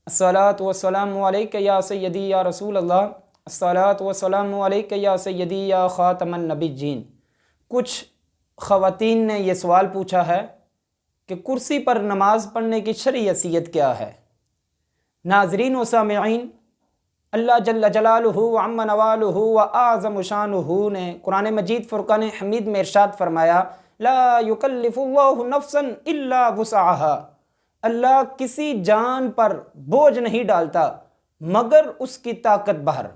अस्सलातु वस्सलामु अलैका या सय्यदी या रसूल अल्लाह, अस्सलातु वस्सलामु अलैका या सय्यदी या ख़ातमन नबिय्यीन। कुछ ख़वातीन ने यह सवाल पूछा है कि कुर्सी पर नमाज पढ़ने की शरई हैसियत क्या है। नाज़रीन व सामिईन, अल्लाह जल्ल जलालुहु व अम्मा नवालुहु व आज़म शानुहु ने कुरान मजीद फ़ुरक़ान हमीद में इरशाद फरमाया, ला युकल्लिफुल्लाहु नफ्सन इल्ला वुसअहा। अल्लाह किसी जान पर बोझ नहीं डालता मगर उसकी ताकत बाहर।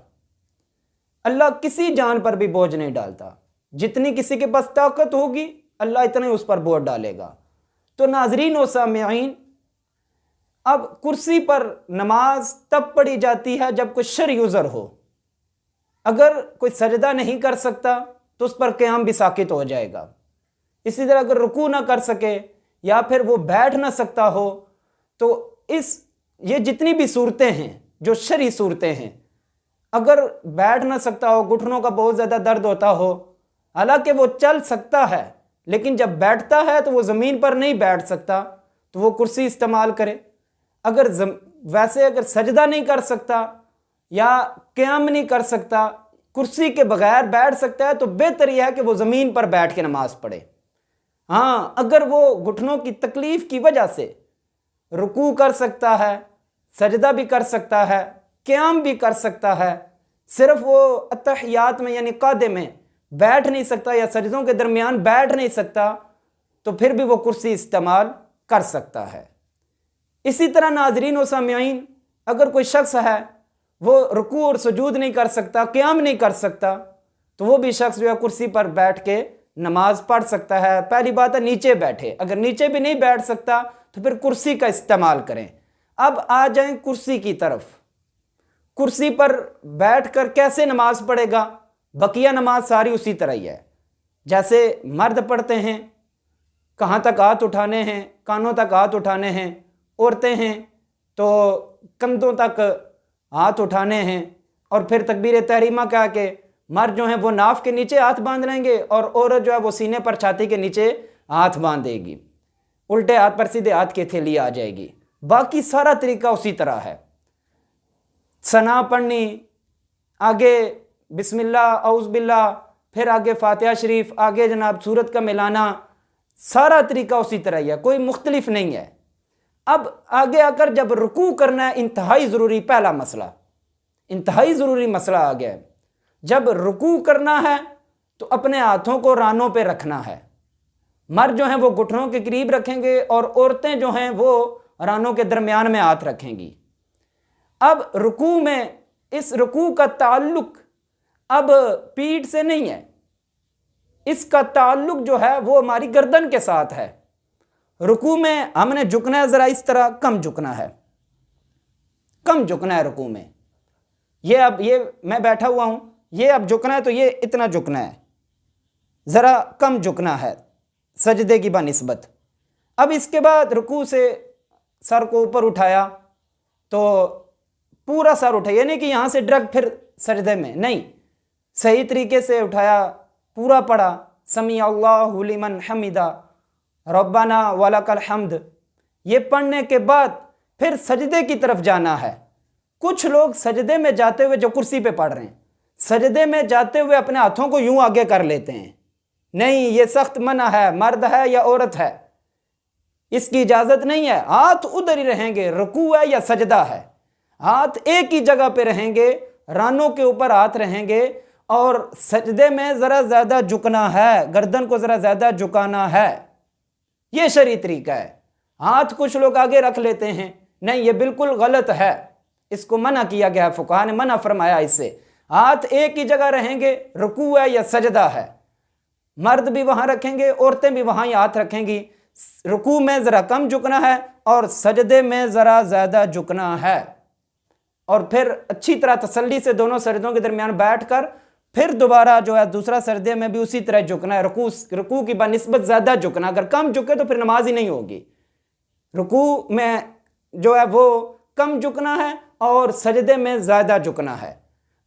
अल्लाह किसी जान पर भी बोझ नहीं डालता, जितनी किसी के पास ताकत होगी अल्लाह इतने उस पर बोझ डालेगा। तो नाज़रीन व सामिईन, अब कुर्सी पर नमाज तब पढ़ी जाती है जब कोई शरई उज़र हो। अगर कोई सजदा नहीं कर सकता तो उस पर क़याम भी साकित हो जाएगा। इसी तरह अगर रुकू ना कर सके या फिर वो बैठ ना सकता हो तो ये जितनी भी सूरतें हैं जो शरई सूरतें हैं, अगर बैठ ना सकता हो, घुटनों का बहुत ज़्यादा दर्द होता हो, हालांकि वो चल सकता है लेकिन जब बैठता है तो वो ज़मीन पर नहीं बैठ सकता, तो वो कुर्सी इस्तेमाल करे। अगर सजदा नहीं कर सकता या क़याम नहीं कर सकता, कुर्सी के बगैर बैठ सकता है, तो बेहतर यह है कि वो ज़मीन पर बैठ के नमाज पढ़े। हाँ, अगर वो घुटनों की तकलीफ़ की वजह से रुकू कर सकता है, सजदा भी कर सकता है, क़याम भी कर सकता है, सिर्फ वो अत्तहियात में यानी क़ादे में बैठ नहीं सकता या सजदों के दरमियान बैठ नहीं सकता, तो फिर भी वो कुर्सी इस्तेमाल कर सकता है। इसी तरह नाज़रीन व सामिईन, अगर कोई शख्स है वो रुकू और सुजूद नहीं कर सकता, क़याम नहीं कर सकता, तो वो भी शख्स जो है कुर्सी पर बैठ के नमाज पढ़ सकता है। पहली बात है नीचे बैठे, अगर नीचे भी नहीं बैठ सकता तो फिर कुर्सी का इस्तेमाल करें। अब आ जाएं कुर्सी की तरफ। कुर्सी पर बैठकर कैसे नमाज पढ़ेगा? बकिया नमाज सारी उसी तरह ही है जैसे मर्द पढ़ते हैं, कहाँ तक हाथ उठाने हैं, कानों तक हाथ उठाने हैं। औरतें हैं तो कंधों तक हाथ उठाने हैं, और फिर तकबीर तहरीमा कह के मर्द जो है वो नाफ के नीचे हाथ बांध लेंगे और औरत जो है वो सीने पर छाती के नीचे हाथ बांध देगी, उल्टे हाथ पर सीधे हाथ की हथेली आ जाएगी। बाकी सारा तरीका उसी तरह है। सना पढ़नी, आगे बिस्मिल्लाह औज़ बिल्लाह, फिर आगे फातिहा शरीफ, आगे जनाब सूरत का मिलाना, सारा तरीका उसी तरह ही है, कोई मुख्तलिफ नहीं है। अब आगे आकर जब रुकू करना है, इंतहाई ज़रूरी पहला मसला, इंतहाई ज़रूरी मसला आ गया है। जब रुकू करना है तो अपने हाथों को रानों पे रखना है। मर्द जो हैं वो घुटनों के करीब रखेंगे और औरतें जो हैं वो रानों के दरमियान में हाथ रखेंगी। अब रुकू में, इस रुकू का ताल्लुक अब पीठ से नहीं है, इसका ताल्लुक जो है वो हमारी गर्दन के साथ है। रुकू में हमने झुकना है, ज़रा इस तरह कम झुकना है, कम झुकना है रुकू में। ये मैं बैठा हुआ हूँ, ये अब झुकना है तो ये इतना झुकना है, ज़रा कम झुकना है सजदे की बनिस्बत। अब इसके बाद रुकू से सर को ऊपर उठाया तो पूरा सर उठाया, नहीं कि यहाँ से डायरेक्ट फिर सजदे में, नहीं, सही तरीके से उठाया, पूरा पढ़ा, समी अल्लाहु लिमन हमिदा रब्बाना वलकल हम्द। ये पढ़ने के बाद फिर सजदे की तरफ जाना है। कुछ लोग सजदे में जाते हुए, जो कुर्सी पे पढ़ रहे हैं, सजदे में जाते हुए अपने हाथों को यूं आगे कर लेते हैं। नहीं, ये सख्त मना है, मर्द है या औरत है, इसकी इजाज़त नहीं है। हाथ उधर ही रहेंगे, रुकू है या सजदा है, हाथ एक ही जगह पे रहेंगे, रानों के ऊपर हाथ रहेंगे, और सजदे में ज़रा ज़्यादा झुकना है, गर्दन को ज़रा ज़्यादा झुकाना है। ये शरई तरीका है। हाथ कुछ लोग आगे रख लेते हैं, नहीं, ये बिल्कुल गलत है, इसको मना किया गया है, फुक़हा ने मना फरमाया इससे। हाथ एक ही जगह रहेंगे, रुकू है या सजदा है, मर्द भी वहां रखेंगे, औरतें भी वहां ही हाथ रखेंगी। रुकू में ज़रा कम झुकना है और सजदे में ज़रा ज़्यादा झुकना है, और फिर अच्छी तरह तसल्ली से दोनों सजदों के दरमियान बैठकर फिर दोबारा जो है दूसरा सजदे में भी उसी तरह झुकना है। रुकू की बनिस्बत ज़्यादा झुकना, अगर कम झुके तो फिर नमाज ही नहीं होगी। रुकू में जो है वो कम झुकना है और सजदे में ज़्यादा झुकना है।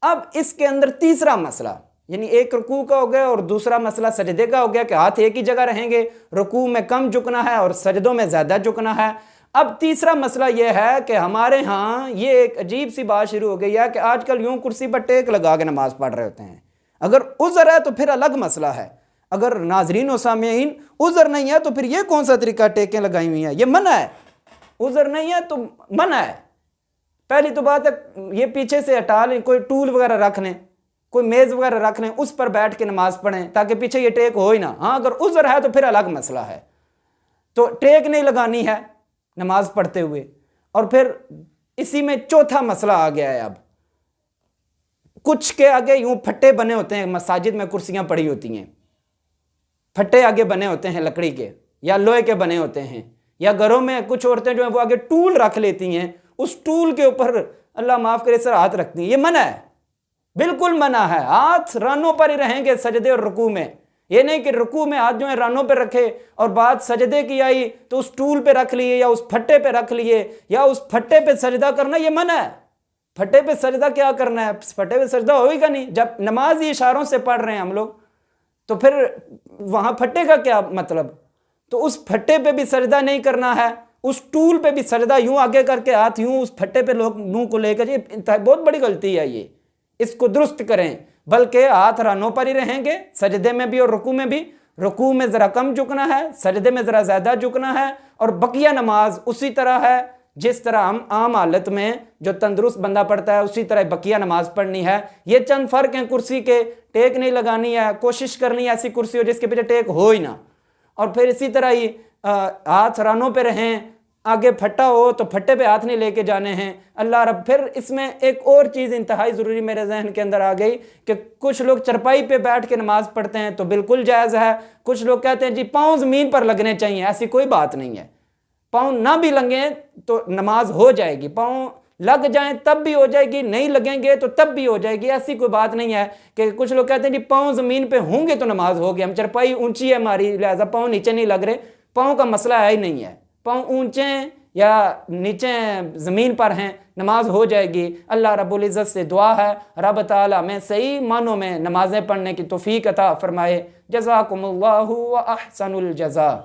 अब इसके अंदर तीसरा मसला, यानी एक रुकू का हो गया और दूसरा मसला सजदे का हो गया कि हाथ एक ही जगह रहेंगे, रुकू में कम झुकना है और सजदों में ज़्यादा झुकना है। اب تیسرا مسئلہ یہ ہے کہ ہمارے ہاں یہ ایک عجیب سی بات شروع ہو گئی ہے کہ آج کل یوں کرسی پر ٹیک لگا کے نماز پڑھ رہے ہوتے ہیں. اگر عذر ہے تو پھر الگ مسئلہ ہے. اگر ناظرین و سامعین عذر نہیں ہے تو پھر یہ کون سا طریقہ ٹیکیں لگائی ہوئی ہیں؟ یہ منع ہے. عذر نہیں ہے تو منع ہے. پہلی تو بات ہے یہ پیچھے سے ہٹا لیں، کوئی ٹول وغیرہ رکھ لیں، کوئی میز وغیرہ رکھ لیں، اس پر بیٹھ کے نماز پڑھیں تاکہ پیچھے یہ ٹیک ہو ہی نہ. ہاں اگر عذر ہے تو پھر الگ مسئلہ ہے. تو ٹیک نہیں لگانی ہے نماز پڑھتے ہوئے. اور پھر اسی میں چوتھا مسئلہ آ گیا ہے. اب کچھ کے آگے یوں پھٹے بنے ہوتے ہیں، مساجد میں کرسیاں پڑی ہوتی ہیں، پھٹے آگے بنے ہوتے ہیں لکڑی کے یا لوہے کے بنے ہوتے ہیں، یا گھروں میں کچھ عورتیں جو ہیں وہ آگے ٹول رکھ لیتی ہیں، اس ٹول کے اوپر اللہ معاف کرے سر ہاتھ رکھتی ہیں. یہ منع ہے، بالکل منع ہے. ہاتھ رانوں پر ہی رہیں گے سجدے اور رکوع میں. یہ نہیں کہ رکوع میں ہاتھ جو ہے رانوں پہ رکھے اور بات سجدے کی آئی تو اس ٹول پہ رکھ لیے یا اس پھٹے پہ رکھ لیے یا اس پھٹے پہ سجدہ کرنا، یہ منع ہے. پھٹے پہ سجدہ کیا کرنا ہے؟ پھٹے پہ سجدہ ہوئے گا نہیں. جب نماز ہی اشاروں سے پڑھ رہے ہیں ہم لوگ تو پھر وہاں پھٹے کا کیا مطلب؟ تو اس پھٹے پہ بھی سجدہ نہیں کرنا ہے، اس ٹول پہ بھی سجدہ یوں آگے کر کے ہاتھ یوں اس پھٹے پہ لوگ منہ کو لے کر، یہ بہت بڑی غلطی ہے. یہ اس کو درست کریں، بلکہ ہاتھ رانوں پر ہی رہیں گے سجدے میں بھی اور رکوع میں بھی. رکوع میں ذرا کم جھکنا ہے، سجدے میں ذرا زیادہ جھکنا ہے، اور بقیہ نماز اسی طرح ہے جس طرح ہم عام حالت میں جو تندرست بندہ پڑھتا ہے اسی طرح بقیہ نماز پڑھنی ہے. یہ چند فرق ہیں کرسی کے. ٹیک نہیں لگانی ہے، کوشش کرنی ہے ایسی کرسی ہو جس کے پیچھے ٹیک ہو ہی نہ. اور پھر اسی طرح ہی ہاتھ رانوں پہ رہیں، آگے پھٹا ہو تو پھٹے پہ ہاتھ نہیں لے کے جانے ہیں. اللہ رب. پھر اس میں ایک اور چیز انتہائی ضروری میرے ذہن کے اندر آ گئی کہ کچھ لوگ چرپائی پہ بیٹھ کے نماز پڑھتے ہیں تو بالکل جائز ہے. کچھ لوگ کہتے ہیں جی پاؤں زمین پر لگنے چاہیے. ایسی کوئی بات نہیں ہے. پاؤں نہ بھی لگیں تو نماز ہو جائے گی. پاؤں لگ جائیں تب بھی ہو جائے گی، نہیں لگیں گے تو تب بھی ہو جائے گی. ایسی کوئی بات نہیں ہے کہ کچھ لوگ کہتے ہیں جی پاؤں زمین پہ ہوں گے تو نماز ہوگی، ہم چرپائی اونچی ہے ہماری لہٰذا پاؤں نیچے نہیں لگ رہے. پاؤں کا مسئلہ ہے ہی نہیں ہے. پاؤں اونچے یا نیچے زمین پر ہیں نماز ہو جائے گی. اللہ رب العزت سے دعا ہے رب تعالیٰ میں صحیح معنوں میں نمازیں پڑھنے کی توفیق عطا فرمائے. جزاکم اللہ و احسن الجزا.